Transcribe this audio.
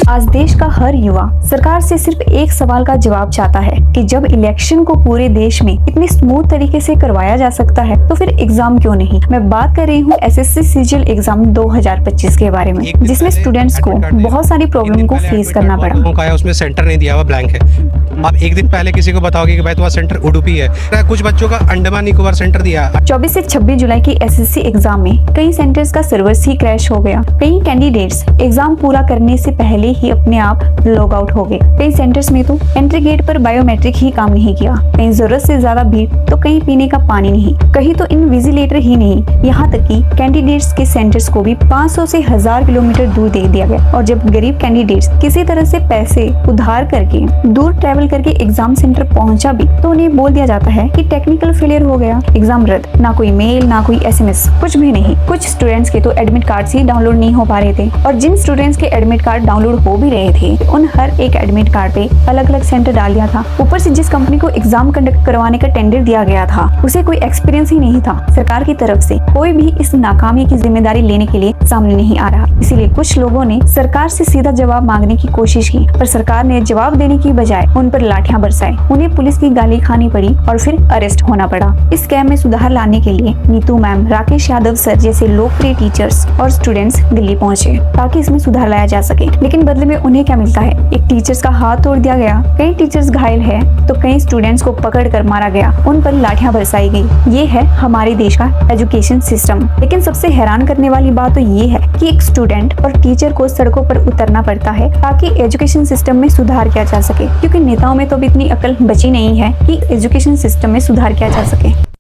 आज देश का हर युवा सरकार से सिर्फ एक सवाल का जवाब चाहता है कि जब इलेक्शन को पूरे देश में इतनी स्मूथ तरीके से करवाया जा सकता है तो फिर एग्जाम क्यों नहीं। मैं बात कर रही हूँ एसएससी सीजीएल एग्जाम 2025 के बारे में, जिसमें स्टूडेंट्स को बहुत सारी प्रॉब्लम को फेस करना पड़ा। उसमें सेंटर नहीं दिया हुआ, ब्लैंक है। आप एक दिन पहले किसी को बताओगे कि भाई तुम्हारा सेंटर उडुपी है। कुछ बच्चों का अंडमान निकोबार सेंटर दिया। 24 से 26 जुलाई की एसएससी एग्जाम में कई सेंटर्स का सर्वर्स ही क्रैश हो गया। कई कैंडिडेट्स एग्जाम पूरा करने से पहले ही अपने आप लॉग आउट हो गए। कई सेंटर्स में तो एंट्री गेट पर बायोमेट्रिक ही काम नहीं किया। कहीं जरूरत से ज्यादा भीड़ तो कहीं पीने का पानी नहीं, कहीं तो इनविजिलेटर ही नहीं। यहाँ तक कि कैंडिडेट्स के सेंटर्स को भी 500 से 1000 किलोमीटर दूर दे दिया गया। और जब गरीब कैंडिडेट्स किसी तरह से पैसे उधार करके दूर ट्रेवल करके एग्जाम सेंटर पहुंचा भी तो उन्हें बोल दिया जाता है कि टेक्निकल फेलियर हो गया, एग्जाम रद्द। ना कोई मेल, ना कोई एसएमएस, कुछ भी नहीं। कुछ स्टूडेंट्स के तो एडमिट कार्ड ही डाउनलोड नहीं हो पा रहे थे, और जिन स्टूडेंट्स के एडमिट कार्ड डाउनलोड हो भी रहे थे उन हर एक एडमिट कार्ड पे अलग अलग सेंटर डाल दिया था। ऊपर से जिस कंपनी को एग्जाम कंडक्ट करवाने का टेंडर दिया गया था उसे कोई एक्सपीरियंस ही नहीं था। सरकार की तरफ से कोई भी इस नाकामी की जिम्मेदारी लेने के लिए सामने नहीं आ रहा। इसीलिए कुछ लोगों ने सरकार से सीधा जवाब मांगने की कोशिश की, पर सरकार ने जवाब देने की बजाय उन पर लाठियां बरसाई। उन्हें पुलिस की गाली खानी पड़ी और फिर अरेस्ट होना पड़ा। इस स्कैम में सुधार लाने के लिए नीतू मैम, राकेश यादव सर जैसे लोकप्रिय टीचर्स और स्टूडेंट्स दिल्ली पहुंचे ताकि इसमें सुधार लाया जा सके। लेकिन बदले में उन्हें क्या मिलता है? एक टीचर्स का हाथ तोड़ दिया गया, कई टीचर्स घायल है तो कई स्टूडेंट्स को पकड़ कर मारा गया, उन पर लाठियां बरसाई गई। ये है हमारे देश का एजुकेशन सिस्टम। लेकिन सबसे हैरान करने वाली बात तो ये है कि एक स्टूडेंट और टीचर को सड़कों पर उतरना पड़ता है ताकि एजुकेशन सिस्टम में सुधार किया जा सके, क्योंकि नेताओं में तो अभी इतनी अकल बची नहीं है कि एजुकेशन सिस्टम में सुधार किया जा सके।